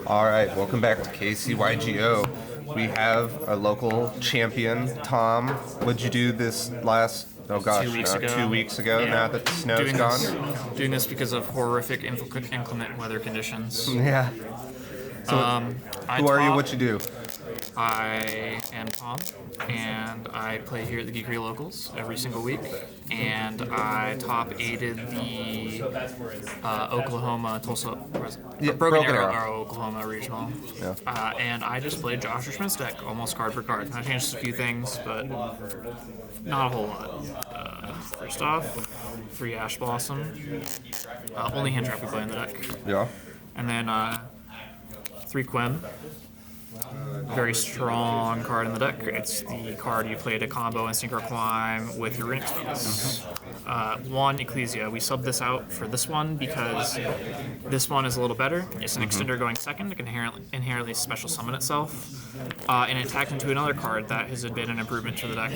All right, welcome back to KCYGO. We have a local champion, Tom. What'd you do this last? Oh gosh, 2 weeks ago. 2 weeks ago. Yeah. Now that the snow's gone. Doing this because of horrific inclement weather conditions. Yeah. So, who are you? What you do? I am Tom, and I play here at the Geekery Locals every single week, and I top aided the Oklahoma Tulsa Broken Arrow Oklahoma regional. Yeah. And I just played Josh Schmidt's deck almost card for card. I changed a few things, but not a whole lot. First off, 3 Ash Blossom, only hand trap we play in the deck. Yeah. And then 3 Quem. Very strong card in the deck. It's the card you play to combo and synchro climb with your Runick spells. 1 Ecclesia. We subbed this out for this one because this one is a little better. It's an extender going second. It can inherently special summon itself. And it tags into another card that has been an improvement to the deck.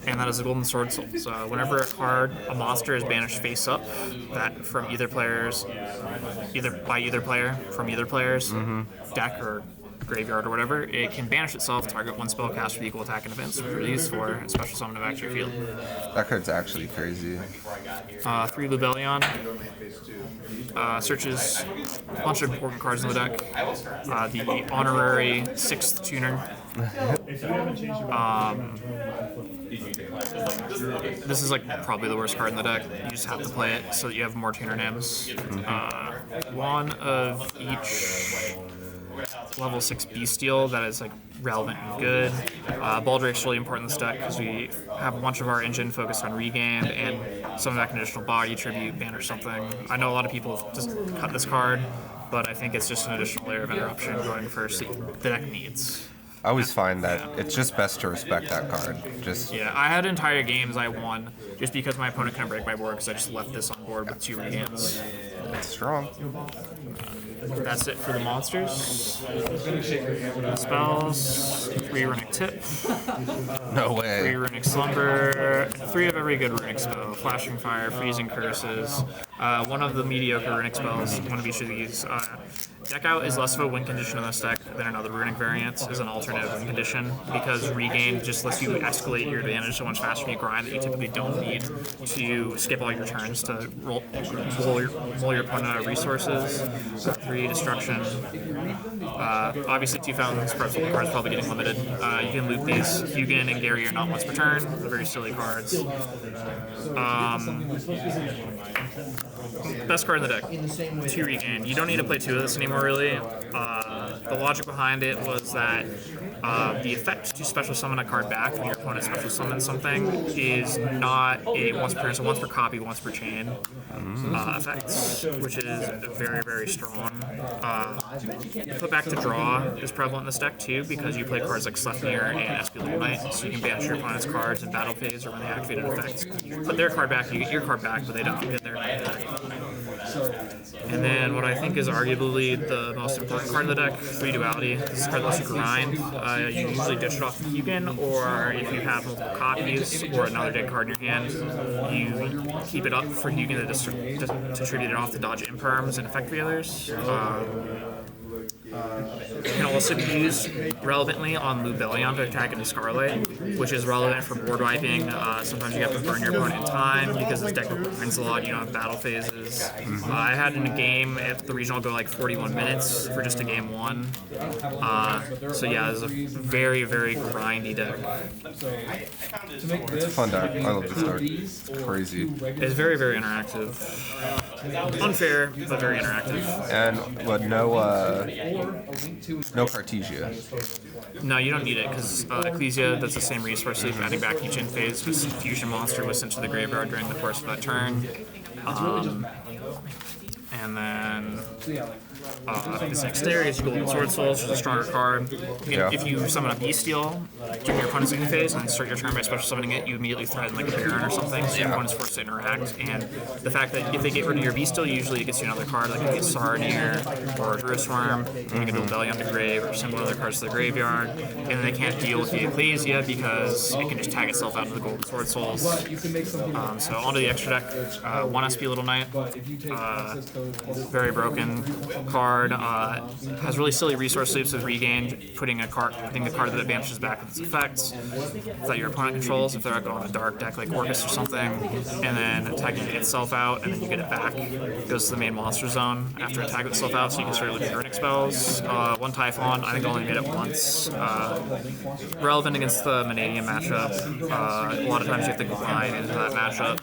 And that is a Golden Sword Soul. So whenever a monster is banished face up, that from either player's deck or graveyard or whatever, it can banish itself, target 1 spell cast with equal attack and defense, which are used for a special summon of action field. That card's actually crazy. 3 Lubellion. Searches a bunch of important cards in the deck. The honorary 6th tuner. This is like probably the worst card in the deck. You just have to play it so that you have more tuner names. 1 of each level 6 Bystial that is like relevant and good. Baldrake's really important in this deck because we have a bunch of our engine focused on regain and some of that conditional body, tribute, ban or something. I know a lot of people just cut this card, but I think it's just an additional layer of interruption going first that the deck needs. I always find that it's just best to respect that card. Yeah, I had entire games I won just because my opponent couldn't break my board because I just left this on board with 2 regains. That's strong. That's it for the monsters. Spells. 3 Runick Tip. No way. 3 Runick Slumber. 3 of every good Runick spell. Flashing Fire, Freezing Curses. 1 of the mediocre Runick spells, 1 of each of these. Deck Out is less of a win condition in this deck than another Runick variant is an alternative win condition because Regain just lets you escalate your advantage so much faster when you grind that you typically don't need to skip all your turns to roll your opponent out of resources. 3 Destruction. Obviously 2 Fountains, cards probably getting limited. You can loop these. Hugin and Gary are not once per turn. They're very silly cards. Best card in the deck. 2 Regain. You don't need to play 2 of this anymore, really. The logic behind it was that the effect to special summon a card back when your opponent special summons something is not a once per turn, so once per copy, once per chain effects, which is very, very strong. Put back to draw is prevalent in this deck too because you play cards like Sleipnir and Espial Knight, so you can banish your opponent's cards in battle phase or when they activated effects. You put their card back, you get your card back, but they don't get their card back. And then what I think is arguably the most important card in the deck, 3 Duality. This card lets you grind. You usually ditch it off the Hugin, or if you have multiple copies or another dead card in your hand, you keep it up for Hugin to tribute it off to dodge imperms and effect failures. It can also be used relevantly on Lubellion to attack into Scarlet, which is relevant for board wiping. Sometimes you have to burn your opponent in time because this deck grinds a lot, you don't have battle phases. I had in a game at the regional go like 41 minutes for just a game 1. So yeah, it's a very, very grindy deck. It's a fun deck. I love this deck. It's crazy. It's very, very interactive. Unfair, but very interactive. And what? No Cartesia. No, you don't need it because Ecclesia does the same resource loop, adding back each end phase. This fusion monster was sent to the graveyard during the course of that turn. And then this next there is Golden Sword Soul, which is a stronger card. If you summon a Bystial during your opponent's ending phase and start your turn by special summoning it, you immediately threaten like a Baron or something, so your opponent's forced to interact. And the fact that if they get rid of your Bystial, usually it gets you another card, like it gets Saranir or a Drewsworm, and you can do Belly on the grave or send one other cards to the graveyard. And then they can't deal with the Ecclesia because it can just tag itself out of the Golden Sword Souls. So onto the extra deck, 1 SP Little Knight. very broken card. Has really silly resource loops with regain, putting the card that banishes back with its effects that your opponent controls if they're like on a dark deck like Orcus or something, and then attacking itself out, and then you get it back. It goes to the main monster zone after attacking itself out, so you can start looking Runick spells. One Typhon, I think I only made it once. Relevant against the Manadian matchup. A lot of times you have to combine into that matchup.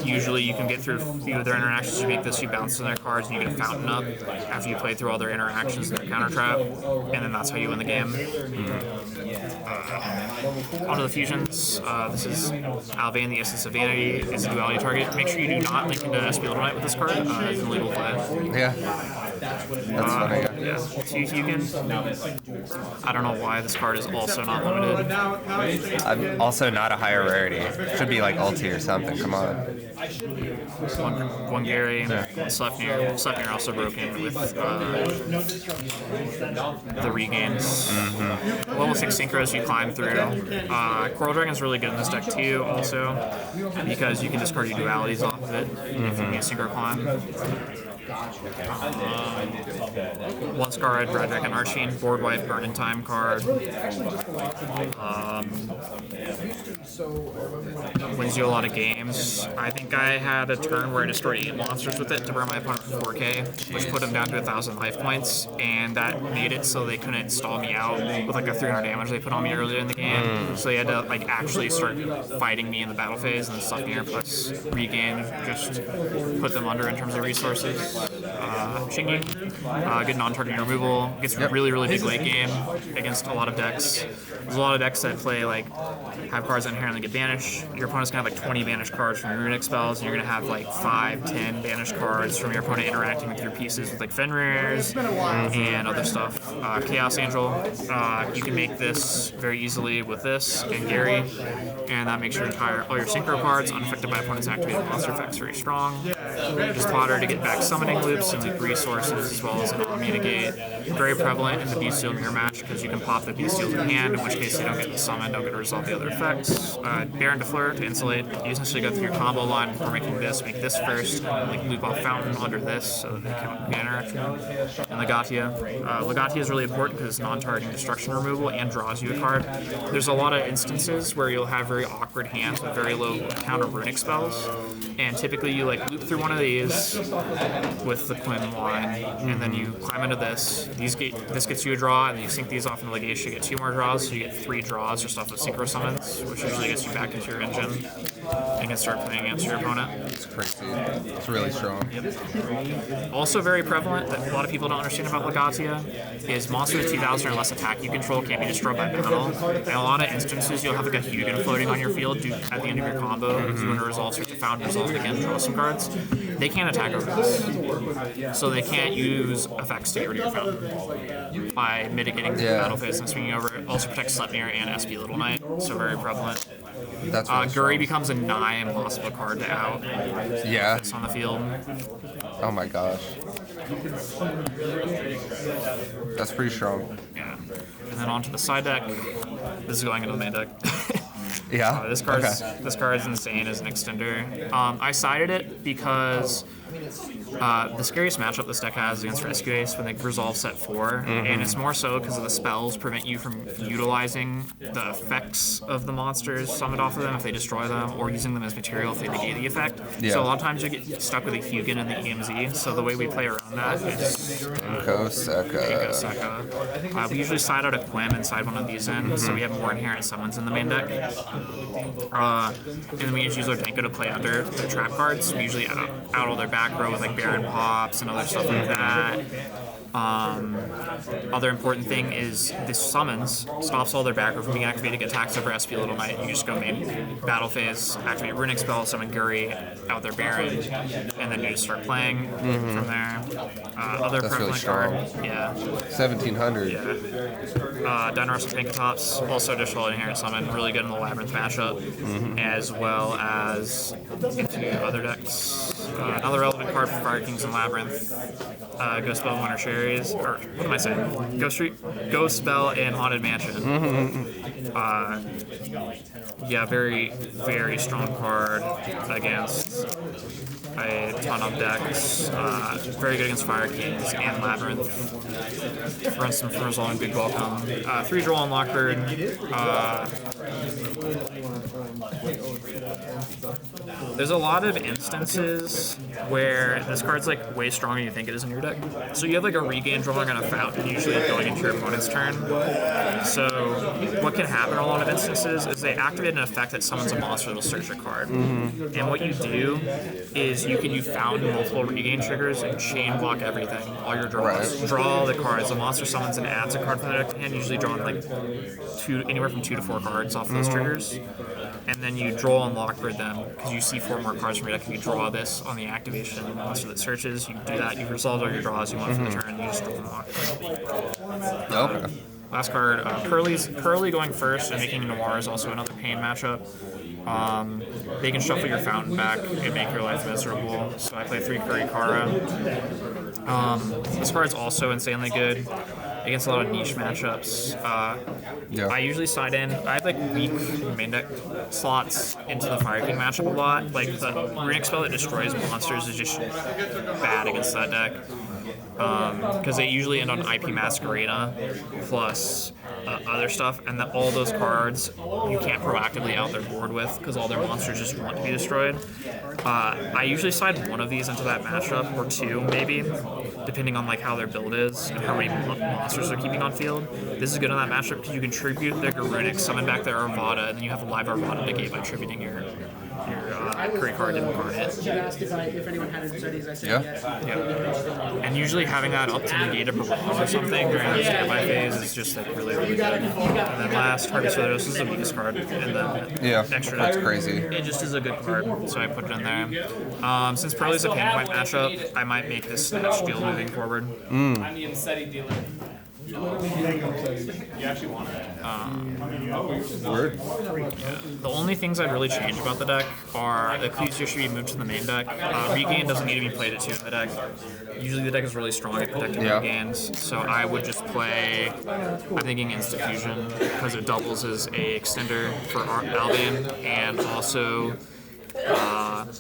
Usually you can get through a few of their interactions, you make this, you bounce on their cards, and you get a fountain up after you play through all their interactions and their counter trap, and then that's how you win the game. Onto the fusions. This is Alvain, the Essence of Vanity. It's a duality target. Make sure you do not link into SP Little Knight with this card. It's an illegal play. Yeah. That's funny. Yeah. 2 Hugin. I don't know why this card is also not limited. I'm also not a higher rarity. Should be like ulti or something. Come on. One Gary, Sleipnir. Sleipnir also broken with the regains. Level 6 synchros you climb through. Coral Dragon's really good in this deck too, also, because you can discard your dualities off of it if you need a synchro climb. One Scarred, Red Dragon Arching, Board Wipe, Burn in Time card. Wins you a lot of games. I think I had a turn where I destroyed 8 monsters with it to burn my opponent for 4k, which put him down to 1,000 life points, and that made it so they couldn't stall me out with like the 300 damage they put on me earlier in the game. So they had to like actually start fighting me in the battle phase, and then Sleipnir plus regain just put them under in terms of resources. Chingy, good non-targeting removal. Gets really, really big late game against a lot of decks. There's a lot of decks that play like have cards that inherently get banished. Your opponent's gonna have like 20 banished cards from your Runick spells, and you're gonna have like 5, 10 banished cards from your opponent interacting with your pieces with like Fenrir's and other stuff. Chaos Angel, you can make this very easily with this and Gary, and that makes your all your synchro cards unaffected by opponent's activated monster effects very strong. Just fodder to get back summoning loops and loop resources as well as an Omnigate. Very prevalent in the Bystial mirror match because you can pop the Bystials in hand, in which case they don't get the summon, don't get to resolve the other effects. Baron Defleur to insulate. You essentially go through your combo line before making this, make this first, and like loop off Fountain under this so that they can get interaction. And Legatia. Legatia is really important because it's non-targeting destruction removal and draws you a card. There's a lot of instances where you'll have very awkward hands with very low counter Runick spells, and typically you like loop through one of these with the Quinn line, and then you climb into this. This gets you a draw, and then you sync these off in the Legatia, you get 2 more draws, so you get 3 draws just off of synchro summons, which usually gets you back into your engine and can start playing against your opponent. It's crazy. It's really strong. Yep. Also very prevalent that a lot of people don't understand about Legatia is monsters with 2,000 or less attack you control can't be destroyed by battle. In a lot of instances, you'll have like a Hugin floating on your field at the end of your combo. If you want to resolve search the Fountain, resolve it again, draw some cards. They can't attack over this, so they can't use effects to get rid of your Fountain by mitigating the battle phase and swinging over. It also protects Sleipnir and SP Little Knight, so very prevalent. That's really Guri becomes a nigh impossible card to out. Yeah. It's on the field. Oh my gosh. That's pretty strong. Yeah. And then onto the side deck. This is going into the main deck. Yeah. This card's insane as an extender. I sided it because the scariest matchup this deck has is against Rescue Ace when they resolve set 4, and it's more so because of the spells prevent you from utilizing the effects of the monsters summoned off of them if they destroy them, or using them as material if they negate the effect. Yeah. So a lot of times you get stuck with a Hugin and the EMZ, so the way we play around that is Koseka. we usually side out a Quim and side one of these in, so we have more inherent summons in the main deck. And then we usually use our Denko to play under the trap cards. We usually out all their back row with like Baron Pops and other stuff like that. Other important thing is this summons stops all their back row from being activated, attacks over SP Little Knight. You just go main battle phase, activate Runick spell, summon Guri, out their Baron, and then you just start playing from there. Other That's prevalent really card, yeah. 1700. Yeah. Dinosaur Pinkatops, also additional inherent summon, really good in the Labyrinth matchup, as well as into other decks. Another relevant card for Fire Kings and Labyrinth, Ghost Bell and Winter Cherries, or what am I saying? Ghost Bell and Haunted Mansion. Yeah, very, very strong card against a ton of decks. Very good against Fire Kings and Labyrinth. Runs some from Resolving Big Welcome. 3 draw on Lockbird. There's a lot of instances where this card's like way stronger than you think it is in your deck. So you have like a regain drawing on a fountain, usually going into your opponent's turn. So what can happen in a lot of instances is they activate an effect that summons a monster that'll search a card. And what you do is you found multiple regain triggers and chain block everything, all your draws. Draw all the cards. The monster summons and adds a card from the deck to hand, usually drawing like anywhere from 2 to 4 cards off those triggers. And then you draw and Lockbird them because you see 4 more cards from your deck. And you draw this on the activation of the monster that searches. You do that. You resolve all your draws you want for the turn. And you just draw and Lockbird. Okay. Last card, Curly going first and making Noir is also another pain matchup. They can shuffle your fountain back and make your life miserable. So I play 3 Curry Kara. This card's also insanely good against a lot of niche matchups. I usually side in. I have like weak main deck slots into the Fire King matchup a lot. Like the Runick spell that destroys monsters is just bad against that deck. Because they usually end on IP Masquerena plus other stuff, and all those cards you can't proactively out their board with because all their monsters just want to be destroyed. I usually side one of these into that matchup, or 2 maybe, depending on like how their build is and how many monsters they're keeping on field. This is good in that matchup because you can tribute their Runick, summon back their Arvada, and then you have a live Arvada negate by tributing your Curry card to Incarnate. Yeah. And usually having that up to negate a Barrage or something during the standby phase is just like really, really good. And then last, Harvest Withers is the weakest card in the extra deck. That's crazy. It just is a good card, so I put it in there. Since Pearly's a pain point matchup, I might make this Snatch deal moving forward. I'm the Insetti dealer. You actually want it. Word. Yeah. The only things I'd really change about the deck are the Ecclesia should be moved to the main deck. Regain doesn't need to be played at 2 in the deck. Usually the deck is really strong at protecting regains, so I would just play, I'm thinking Instant Fusion, because it doubles as a extender for Albion, and also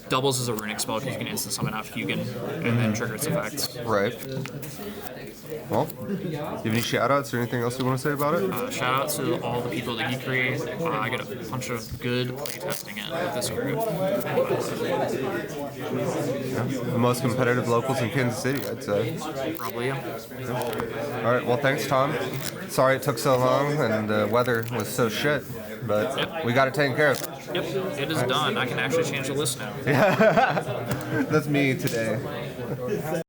doubles as a Runick spell because you can instant summon out Hugin and then trigger its effects. Right. Well, do you have any shout-outs or anything else you want to say about it? Shout out to all the people that you create. I get a bunch of good playtesting in with this group. Yeah. The most competitive locals in Kansas City, I'd say. Probably, yeah. All right, well, thanks, Tom. Sorry it took so long and the weather was so shit, but we got it taken care of. Yep, it is done. I can actually change the list now. That's me today.